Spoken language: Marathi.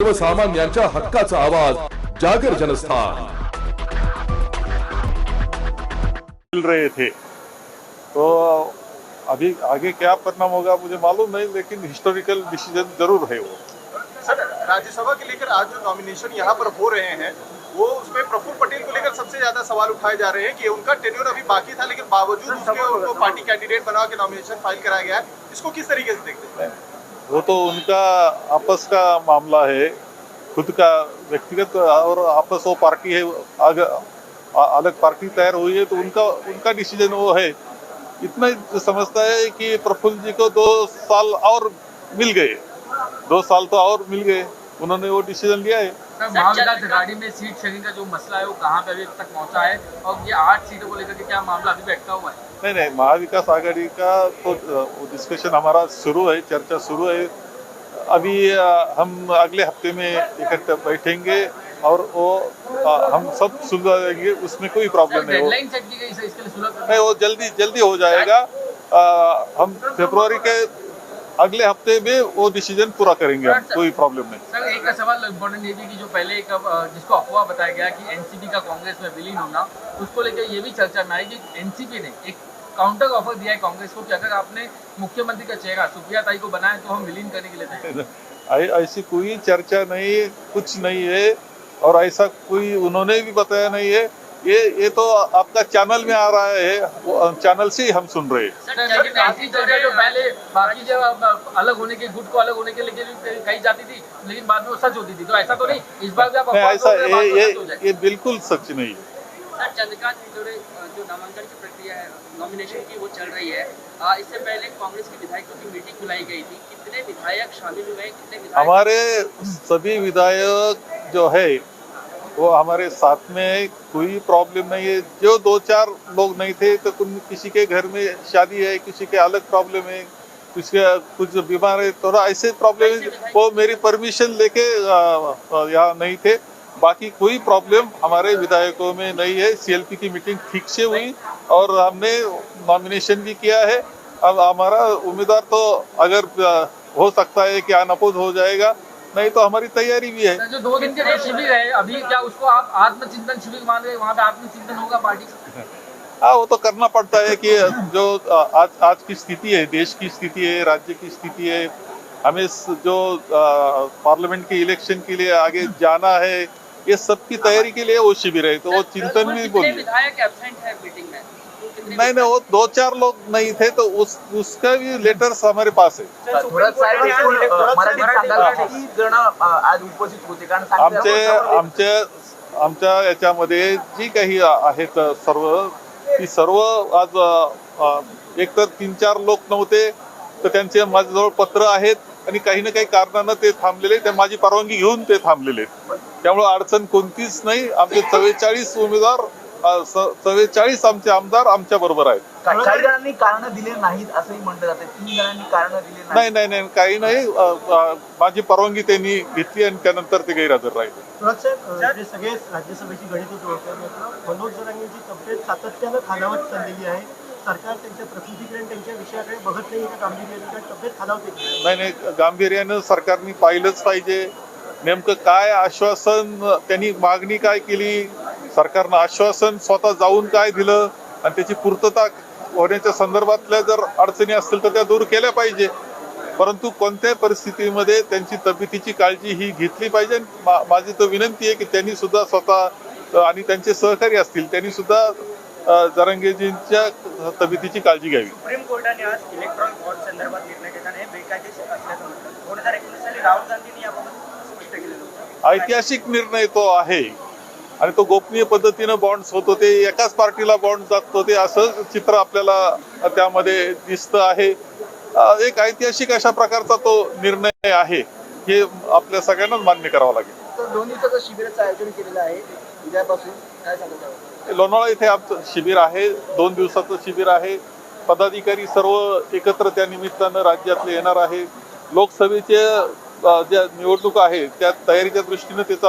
सर्वसामान्यांच्या हक्काचा आवाज जागर जनस्थान। मिल रहे थे तो अभी आगे क्या परिणाम होगा मुझे मालूम नहीं, लेकिन हिस्टोरिकल डिसीजन जरूर है वो। सर, राज्यसभा के लेकर आज जो नॉमिनेशन यहाँ पर हो रहे हैं वो उसमें प्रफुल्ल पटेल को लेकर सबसे ज्यादा सवाल उठाए जा रहे हैं कि उनका टेन्योर अभी बाकी था, लेकिन बावजूद उसके उनको पार्टी कैंडिडेट बना के नॉमिनेशन फाइल कराया गया है। इसको किस तरीके से देखते हैं? वो तो उनका आपस का मामला है, खुद का व्यक्तिगत, और आपस वो पार्टी है, अलग पार्टी तैयार हुई है तो उनका डिसीजन वो है। इतना ही समझता है कि प्रफुल्ल जी को 2 साल और मिल गए, 2 साल तो और मिल गए, उन्होंने वो डिसीजन लिया है। महाविकास आघाड़ी में सीट शेयरिंग का जो मसला है वो कहाँ पे अभी तक पहुँचा है, और ये 8 सीटों को लेकर के क्या मामला अभी बैठा हुआ है? नहीं, महाविकास आघाड़ी का तो डिस्कशन हमारा शुरू है, चर्चा शुरू है। अभी हम अगले हफ्ते में इकट्ठे बैठेंगे और वो हम सब सुलझाएंगे, उसमें कोई प्रॉब्लम नहीं। डेडलाइन सेट की गई है इसके लिए सुलझ नहीं, वो जल्दी हो जाएगा। हम फरवरी के अगले हफ्ते में वो डिसीजन पूरा करेंगे, हम कोई प्रॉब्लम नहीं। सर, एक सवाल इम्पोर्टेंट ये भी कि जो पहले एक जिसको अफवाह बताया गया कि एनसीपी का कांग्रेस में विलीन होना, उसको लेकर ये भी चर्चा में आई कि एनसीपी ने एक काउंटर ऑफर दिया है कांग्रेस को कि अगर आपने मुख्यमंत्री का चेहरा सुप्रिया ताई को बनाया तो हम विलीन करने के लिए तैयार। ऐसी कोई चर्चा नहीं, कुछ नहीं है, और ऐसा कोई उन्होंने भी बताया नहीं है। ये तो आपका चैनल में आ रहा है, वो चैनल से ही हम सुन रहे हैं। लेकिन ऐसी चर्चा जो पहले बाकी जब अलग होने के गुट को अलग होने के लिए कही जाती थी, लेकिन बाद में वो सच होती थी, तो ऐसा तो नहीं इस बार भी आप ऐसा ये बिल्कुल सच नहीं है। सर, चंद्रकांत हिंदोरे जो नामांकन की प्रक्रिया है नॉमिनेशन की वो चल रही है, इससे पहले कांग्रेस के विधायकों की मीटिंग बुलाई गई थी, कितने विधायक शामिल हुए हैं, कितने विधायक? हमारे सभी विधायक जो है वो हमारे साथ में है, कोई प्रॉब्लम नहीं है। जो 2-4 लोग नहीं थे तो किसी के घर में शादी है, किसी के अलग प्रॉब्लम है, किसी का कुछ बीमार है, थोड़ा ऐसे प्रॉब्लम है, वो मेरी परमिशन लेके यहाँ नहीं थे। बाकी कोई प्रॉब्लम हमारे विधायकों में नहीं है। सीएलपी की मीटिंग ठीक से हुई और हमने नॉमिनेशन भी किया है। अब हमारा उम्मीदवार तो अगर हो सकता है कि अनअपोज हो जाएगा, नहीं तो हमारी तैयारी भी है। जो 2 दिन के लिए शिविर है अभी, क्या उसको आप आत्मचिंतन शिविर मान रहे हैं? वहाँ पे आत्मचिंतन होगा पार्टी का? हाँ, वो तो करना पड़ता है कि जो आज की स्थिति है, देश की स्थिति है, राज्य की स्थिति है, हमें जो पार्लियामेंट के इलेक्शन के लिए आगे जाना है, ये सब की तैयारी के लिए वो शिविर है, तो वो चिंतन भी बोलिए। विधायक एब्सेंट है मीटिंग में? नहीं, वो 2-4 लोग नहीं थे तो उसका भी लेटर्स हमारे पास है। आमच्या याच्यामध्ये जी काही आहेत ती सर्व आज एक तर 3-4 लोक नव्हते, तर त्यांचे माझ्याजवळ पत्र आहेत आणि काही ना काही कारणानं ते थांबलेले, ते माझी परवानगी घेऊन ते थांबलेले, त्यामुळे अडचण कोणतीच नाही। आमचे 44 उमेदवार, 44 आमचे आमदार आमच्या बरोबर आहेत। काही जणांनी कारण दिले नाहीत असंही म्हटलं जाते, 3 जणांनी कारण दिले नाही, काही नाही। माझी परवानगी त्यांनी घेतली आणि त्यानंतर ते गैरहजर राहिले। जे सगळे राज्यसभेची गणित जोडतात, मनोज जरांगेंची तब्येत सातत्यानं खालावत चाललेली आहे, सरकार त्यांच्या प्रकृतीकडे त्यांच्या विषयाकडे बघत नाही, गांभीर्याने तब्येत खालावते। नाही, गांभीर्यानं सरकारने पाहिलंच पाहिजे नेमकं काय आश्वासन त्यांनी, मागणी काय केली, सरकारनं आश्वासन स्वतः जाऊन काय दिलं आणि त्याची पूर्तता होण्याच्या संदर्भातल्या जर अडचणी असतील तर त्या दूर केल्या पाहिजे, परंतु कोणत्याही परिस्थितीमध्ये त्यांची तब्येतीची काळजी ही घेतली पाहिजे। माझी तर विनंती आहे की त्यांनी सुद्धा स्वतः आणि त्यांचे सहकारी असतील त्यांनी सुद्धा जरांगेजींच्या तब्येतीची काळजी घ्यावी। सुप्रीम कोर्टाने आज इलेक्ट्रॉनिक बॉन्ड संदर्भात निर्णय घेताना बेकायदेशीर असल्याचं म्हटलं। 2019 साली राहुल गांधींनी याबाबत स्पष्ट केलेलं होतं। ऐतिहासिक निर्णय तो आहे आणि तो गोपनीय पद्धतीनं बॉन्ड्स होत होते, एकाच पार्टीला बॉन्ड जात होते, असं चित्र आपल्याला त्यामध्ये दिसतं आहे। एक ऐतिहासिक अशा प्रकारचा तो निर्णय आहे, हे आपल्या सगळ्यांनाच मान्य करावं लागेल। तर 2 दिवसाचं शिबिराचं आयोजन केलेलं आहे उद्यापासून, काय सांगता? लोणावळा इथे आमचं शिबिर आहे, 2 दिवसाचं शिबिर आहे। पदाधिकारी सर्व एकत्र त्या निमित्तानं राज्यातले येणार आहे। लोकसभेचे ज्या निवडणूक आहे त्या तयारीच्या दृष्टीने त्याचा